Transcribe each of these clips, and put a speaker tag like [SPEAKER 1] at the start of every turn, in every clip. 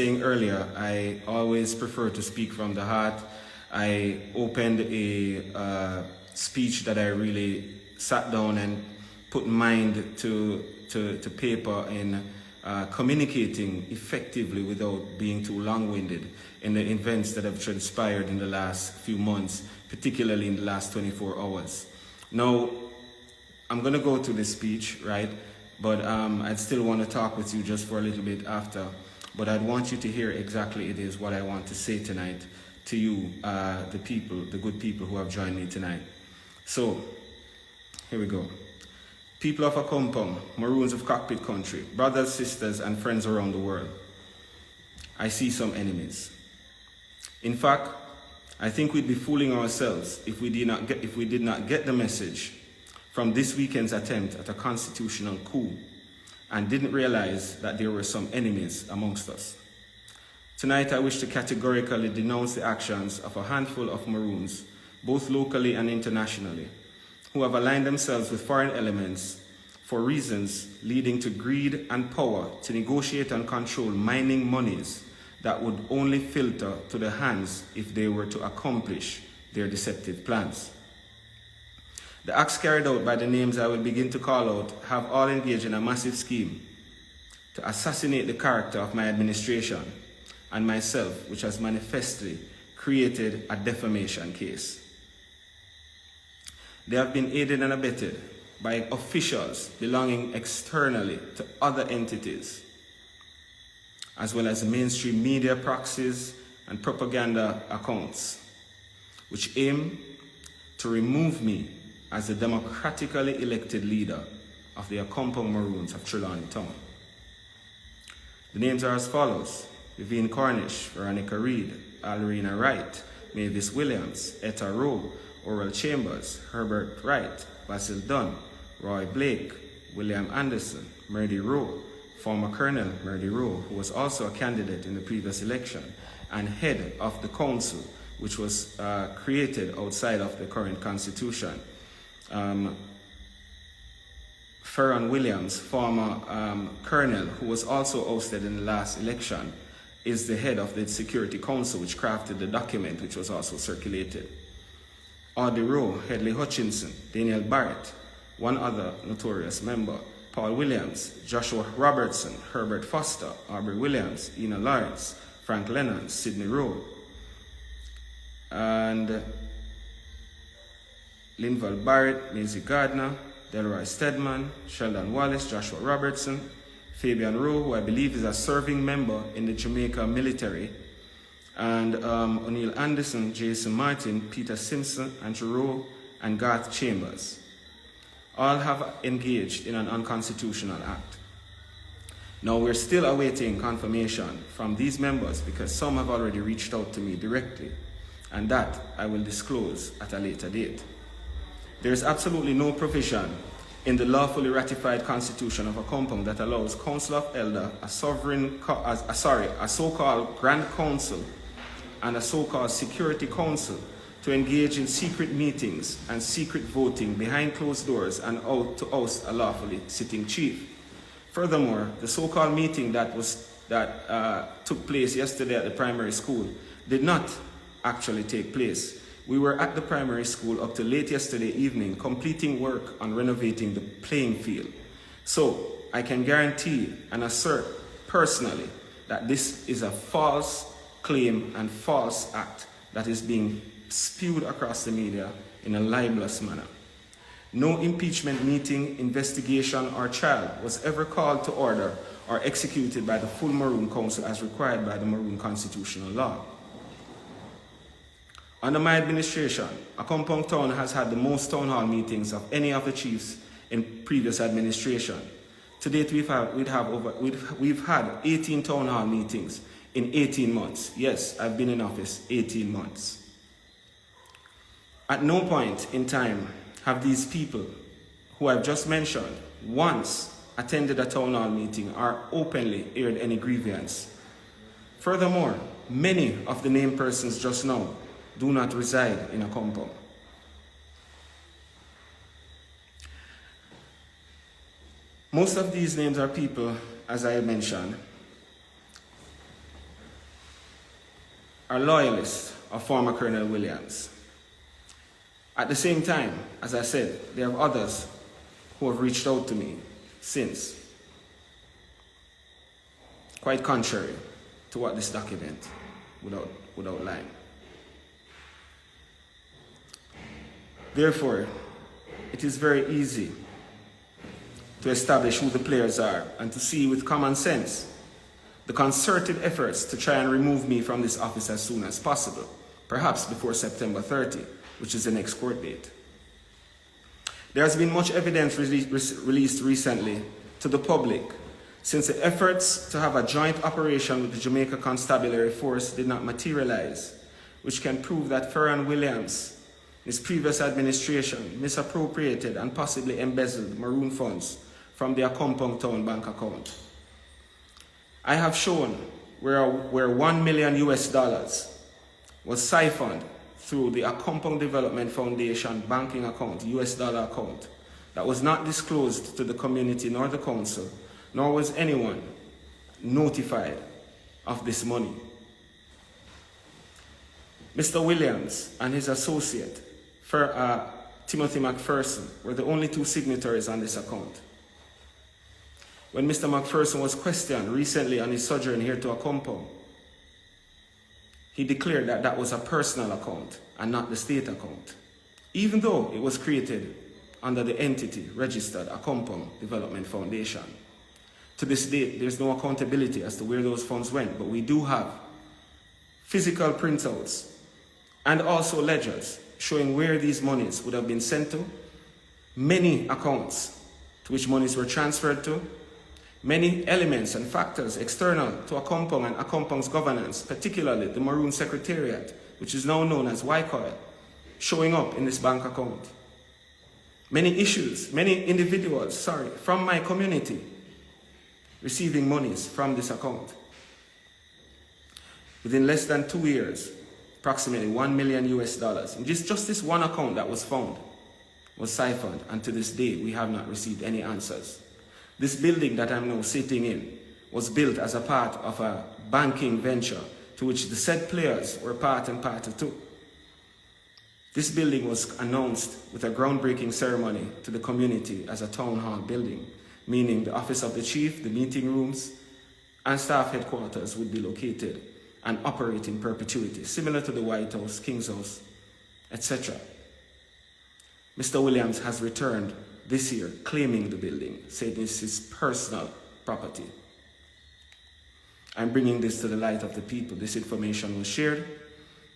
[SPEAKER 1] Saying earlier, I always prefer to speak from the heart. I opened a speech that I really sat down and put mind to paper in communicating effectively without being too long-winded in the events that have transpired in the last few months, particularly in the last 24 hours. Now, I'm going to go to this speech, right? But I'd still want to talk with you just for a little bit after. But I'd want you to hear exactly it is what I want to say tonight to you, the people, the good people who have joined me tonight. So, here we go. People of Akompong, Maroons of Cockpit Country, brothers, sisters, and friends around the world. I see some enemies. In fact, I think we'd be fooling ourselves if we did not get the message from this weekend's attempt at a constitutional coup and didn't realize that there were some enemies amongst us. Tonight, I wish to categorically denounce the actions of a handful of Maroons, both locally and internationally, who have aligned themselves with foreign elements for reasons leading to greed and power to negotiate and control mining monies that would only filter to the hands if they were to accomplish their deceptive plans. The acts carried out by the names I will begin to call out have all engaged in a massive scheme to assassinate the character of my administration and myself, which has manifestly created a defamation case. They have been aided and abetted by officials belonging externally to other entities, as well as mainstream media proxies and propaganda accounts, which aim to remove me as the democratically elected leader of the Akompong Maroons of Trelawney Town. The names are as follows: Vivian Cornish, Veronica Reed, Alrina Wright, Mavis Williams, Etta Rowe, Oral Chambers, Herbert Wright, Basil Dunn, Roy Blake, William Anderson, Merdy Rowe, former Colonel Merdy Rowe, who was also a candidate in the previous election, and head of the council, which was created outside of the current constitution. Ferron Williams, former colonel, who was also ousted in the last election, is the head of the Security Council, which crafted the document, which was also circulated. Audie Rowe, Hedley Hutchinson, Daniel Barrett, one other notorious member, Paul Williams, Joshua Robertson, Herbert Foster, Aubrey Williams, Ina Lawrence, Frank Lennon, Sidney Rowe, and Linval Barrett, Maisie Gardner, Delroy Stedman, Sheldon Wallace, Joshua Robertson, Fabian Rowe, who I believe is a serving member in the Jamaica military, and O'Neill Anderson, Jason Martin, Peter Simpson, Andrew Rowe, and Garth Chambers. All have engaged in an unconstitutional act. Now, we're still awaiting confirmation from these members because some have already reached out to me directly, and that I will disclose at a later date. There is absolutely no provision in the lawfully ratified Constitution of Akompong that allows Council of Elder, a so-called Grand Council, and a so-called Security Council to engage in secret meetings and secret voting behind closed doors and out to oust a lawfully sitting chief. Furthermore, the so-called meeting that took place yesterday at the primary school did not actually take place. We were at the primary school up to late yesterday evening completing work on renovating the playing field. So I can guarantee and assert personally that this is a false claim and false act that is being spewed across the media in a libelous manner. No impeachment meeting, investigation, or trial was ever called to order or executed by the full Maroon Council as required by the Maroon constitutional law. Under my administration, Akompong Town has had the most town hall meetings of any of the chiefs in previous administration. To date, we've had 18 town hall meetings in 18 months. Yes, I've been in office 18 months. At no point in time have these people who I've just mentioned once attended a town hall meeting or openly aired any grievance. Furthermore, many of the named persons just now do not reside in Akompong. Most of these names are people, as I mentioned, are loyalists of former Colonel Williams. At the same time, as I said, there are others who have reached out to me since, quite contrary to what this document would outline. Therefore, it is very easy to establish who the players are and to see with common sense the concerted efforts to try and remove me from this office as soon as possible, perhaps before September 30, which is the next court date. There has been much evidence released recently to the public since the efforts to have a joint operation with the Jamaica Constabulary Force did not materialize, which can prove that Farron Williams, his previous administration, misappropriated and possibly embezzled maroon funds from their Compound Town bank account. I have shown where $1 million was siphoned through the Compound Development Foundation banking account, US dollar account, that was not disclosed to the community nor the council, nor was anyone notified of this money. Mr. Williams and his associate, Timothy McPherson, were the only two signatories on this account. When Mr. McPherson was questioned recently on his sojourn here to a compound, he declared that that was a personal account and not the state account, even though it was created under the entity registered a Compound Development Foundation. To this date, there's no accountability as to where those funds went, but we do have physical printouts and also ledgers showing where these monies would have been sent to, many accounts to which monies were transferred to, many elements and factors external to a compound and a compound's governance, particularly the Maroon Secretariat, which is now known as YCOIL, showing up in this bank account. Many issues, many individuals, from my community receiving monies from this account. Within less than 2 years, approximately $1 million. And just this one account that was found was siphoned, and to this day we have not received any answers. This building that I'm now sitting in was built as a part of a banking venture to which the said players were part and party to. This building was announced with a groundbreaking ceremony to the community as a town hall building, meaning the office of the chief, the meeting rooms, and staff headquarters would be located and operate in perpetuity, similar to the White House, King's House, etc. Mr. Williams has returned this year claiming the building, saying it's his personal property. I'm bringing this to the light of the people. This information was shared,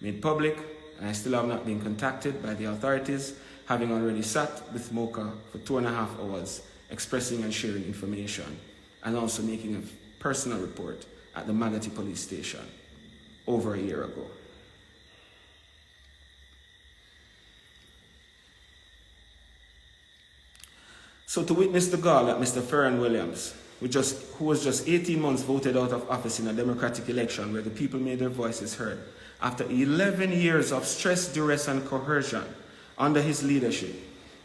[SPEAKER 1] made public, and I still have not been contacted by the authorities, having already sat with Mocha for 2.5 hours, expressing and sharing information, and also making a personal report at the Manatee Police Station over a year ago. So to witness the gall that Mr. Farron Williams, who was just 18 months voted out of office in a democratic election where the people made their voices heard, after 11 years of stress, duress, and coercion under his leadership,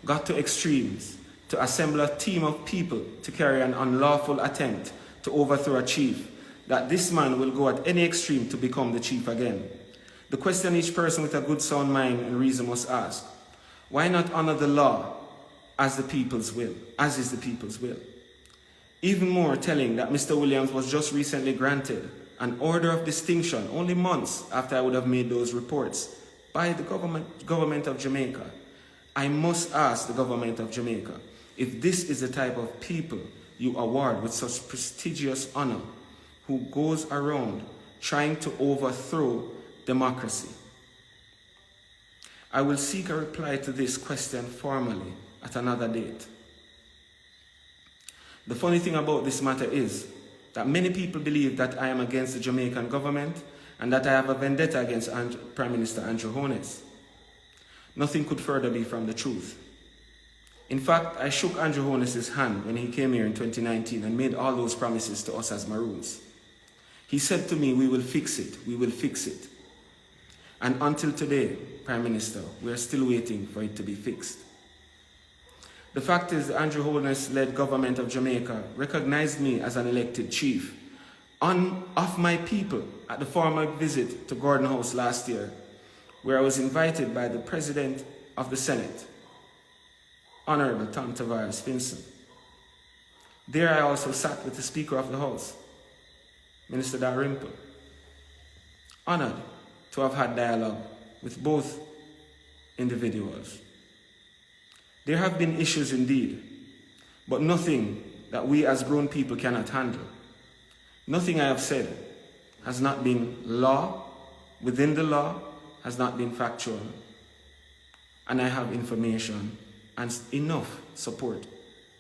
[SPEAKER 1] got to extremes to assemble a team of people to carry an unlawful attempt to overthrow a chief, that this man will go at any extreme to become the chief again. The question each person with a good sound mind and reason must ask: why not honor the law as the people's will, as is the people's will? Even more telling that Mr. Williams was just recently granted an order of distinction only months after I would have made those reports by the government of Jamaica. I must ask the government of Jamaica if this is the type of people you award with such prestigious honor, who goes around trying to overthrow democracy. I will seek a reply to this question formally at another date. The funny thing about this matter is that many people believe that I am against the Jamaican government and that I have a vendetta against Prime Minister Andrew Holness. Nothing could further be from the truth. In fact, I shook Andrew Holness's hand when he came here in 2019 and made all those promises to us as Maroons. He said to me, "We will fix it, we will fix it." And until today, Prime Minister, we are still waiting for it to be fixed. The fact is, the Andrew Holness-led government of Jamaica recognized me as an elected chief of my people at the formal visit to Gordon House last year, where I was invited by the President of the Senate, Honorable Tom Tavares Finson. There I also sat with the Speaker of the House, Minister Dalrymple, honored to have had dialogue with both individuals. There have been issues indeed, but nothing that we as grown people cannot handle. Nothing I have said has not been law, within the law, has not been factual, and I have information and enough support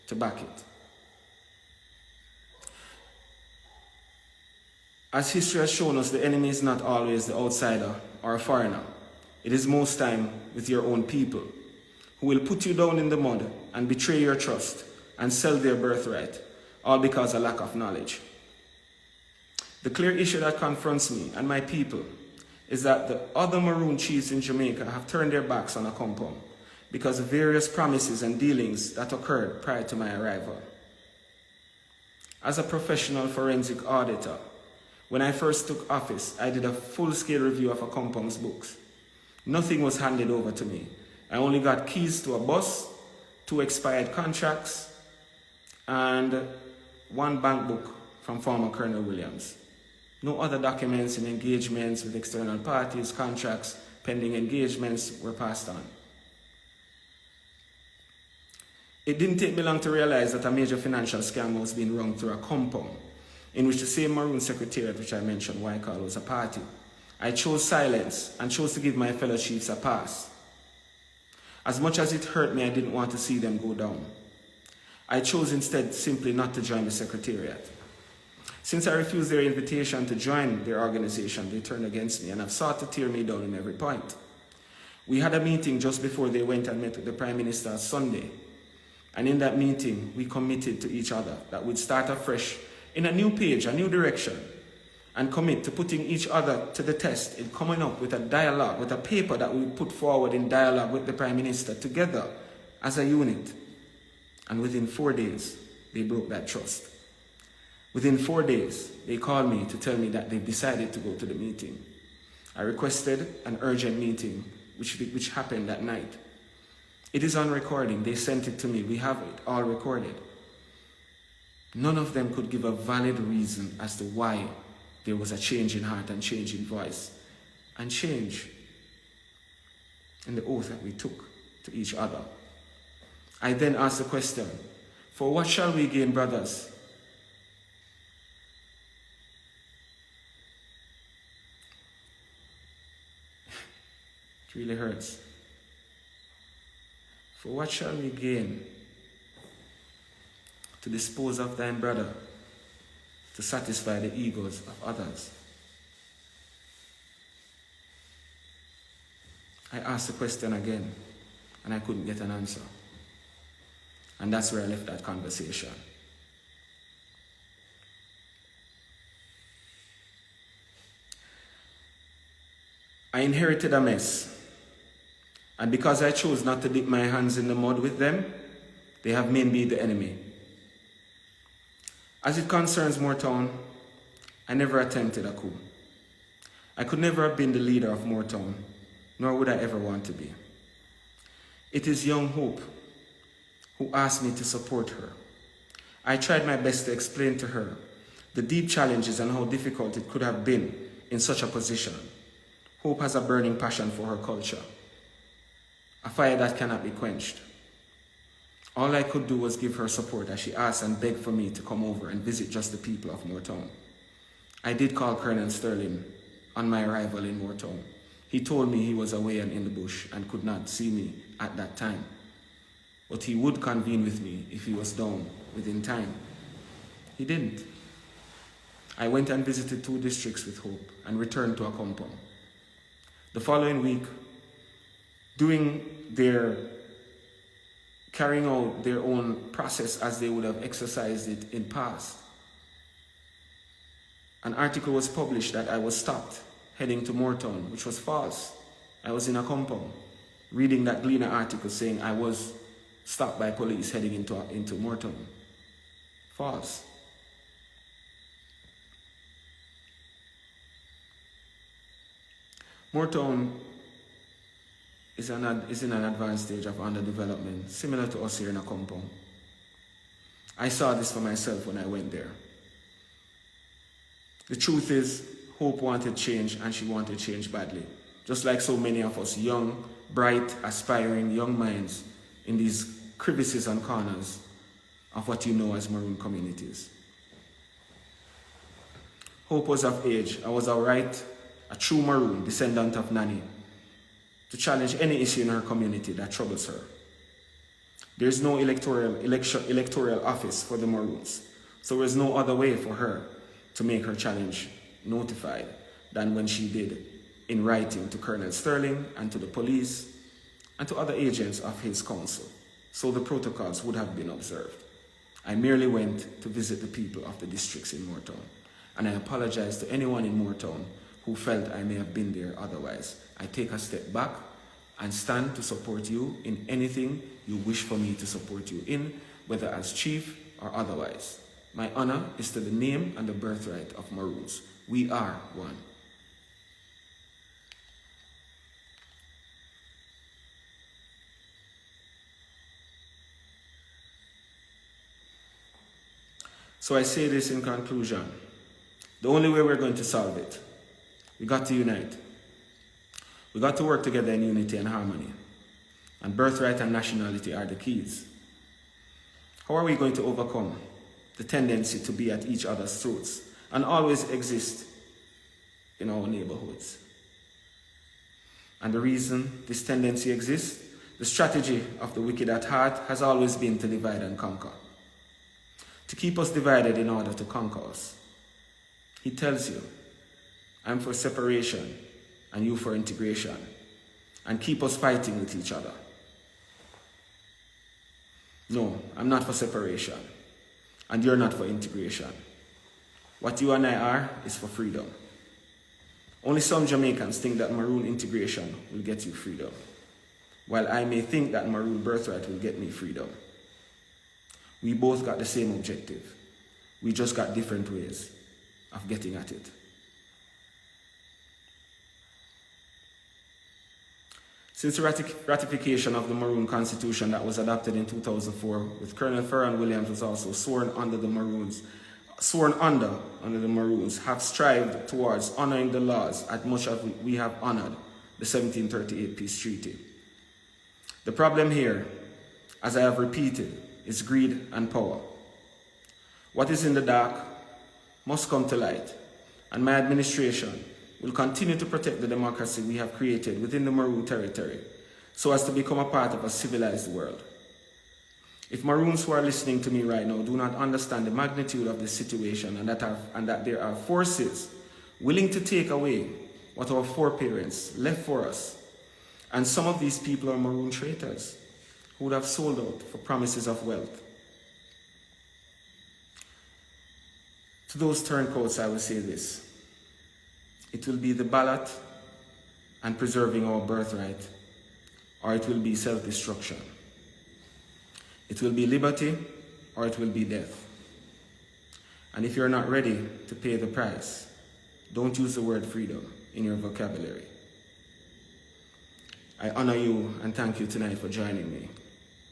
[SPEAKER 1] to back it. As history has shown us, the enemy is not always the outsider or a foreigner. It is most time with your own people, who will put you down in the mud and betray your trust and sell their birthright, all because of lack of knowledge. The clear issue that confronts me and my people is that the other maroon chiefs in Jamaica have turned their backs on a compound because of various promises and dealings that occurred prior to my arrival. As a professional forensic auditor, when I first took office, I did a full-scale review of a compound's books. Nothing was handed over to me. I only got keys to a bus, 2 expired contracts, and 1 bank book from former Colonel Williams. No other documents and engagements with external parties, contracts, pending engagements were passed on. It didn't take me long to realize that a major financial scam was being run through a compound in which the same Maroon Secretariat, which I mentioned, Waikal, was a party. I chose silence and chose to give my fellow chiefs a pass. As much as it hurt me, I didn't want to see them go down. I chose instead simply not to join the Secretariat. Since I refused their invitation to join their organization, they turned against me and have sought to tear me down in every point. We had a meeting just before they went and met with the Prime Minister Sunday. And in that meeting, we committed to each other that we'd start afresh in a new page, a new direction, and commit to putting each other to the test in coming up with a dialogue, with a paper that we would put forward in dialogue with the Prime Minister together as a unit. And within 4 days, they broke that trust. Within 4 days, they called me to tell me that they've decided to go to the meeting. I requested an urgent meeting, which happened that night. It is on recording. They sent it to me. We have it all recorded. None of them could give a valid reason as to why there was a change in heart and change in voice and change in the oath that we took to each other. I then asked the question, for what shall we gain, brothers? It really hurts. For what shall we gain? To dispose of thine brother, to satisfy the egos of others. I asked the question again, and I couldn't get an answer. And that's where I left that conversation. I inherited a mess. And because I chose not to dip my hands in the mud with them, they have made me the enemy. As it concerns Moortown, I never attempted a coup. I could never have been the leader of Moortown, nor would I ever want to be. It is young Hope who asked me to support her. I tried my best to explain to her the deep challenges and how difficult it could have been in such a position. Hope has a burning passion for her culture, a fire that cannot be quenched. All I could do was give her support as she asked and begged for me to come over and visit just the people of Moortown. I did call Colonel Sterling on my arrival in Moortown. He told me he was away and in the bush and could not see me at that time, but he would convene with me if he was down within time. He didn't. I went and visited 2 districts with Hope and returned to a compound. The following week, carrying out their own process as they would have exercised it in past, an article was published that I was stopped heading to Moortown, which was false. I was in a compound reading that Gleaner article saying I was stopped by police heading into Moortown. False. Moortown is in an advanced stage of underdevelopment, similar to us here in a compound. I saw this for myself when I went there. The truth is, Hope wanted change, and she wanted change badly. Just like so many of us young, bright, aspiring young minds in these crevices and corners of what you know as Maroon communities. Hope was of age. I was a true Maroon, descendant of Nanny, to challenge any issue in her community that troubles her. There is no electoral office for the Maroons, so there is no other way for her to make her challenge notified than when she did in writing to Colonel Sterling and to the police and to other agents of his council, so the protocols would have been observed. I merely went to visit the people of the districts in Moortown, and I apologize to anyone in Moortown who felt I may have been there otherwise. I take a step back and stand to support you in anything you wish for me to support you in, whether as chief or otherwise. My honor is to the name and the birthright of Maroons. We are one. So I say this in conclusion. The only way we're going to solve it, we got to unite. We got to work together in unity and harmony. And birthright and nationality are the keys. How are we going to overcome the tendency to be at each other's throats and always exist in our neighborhoods? And the reason this tendency exists, the strategy of the wicked at heart has always been to divide and conquer. To keep us divided in order to conquer us. He tells you, I'm for separation and you for integration, and keep us fighting with each other. No, I'm not for separation, and you're not for integration. What you and I are is for freedom. Only some Jamaicans think that Maroon integration will get you freedom, while I may think that Maroon birthright will get me freedom. We both got the same objective. We just got different ways of getting at it. Since the ratification of the Maroon Constitution that was adopted in 2004, with Colonel Ferran Williams was also sworn under the Maroons, have strived towards honoring the laws as much as we have honored the 1738 Peace Treaty. The problem here, as I have repeated, is greed and power. What is in the dark must come to light, and my administration will continue to protect the democracy we have created within the Maroon territory so as to become a part of a civilized world. If Maroons who are listening to me right now do not understand the magnitude of this situation and that there are forces willing to take away what our foreparents left for us, and some of these people are Maroon traitors who would have sold out for promises of wealth. To those turncoats, I will say this. It will be the ballot and preserving our birthright, or it will be self-destruction. It will be liberty, or it will be death. And if you're not ready to pay the price, don't use the word freedom in your vocabulary. I honor you and thank you tonight for joining me.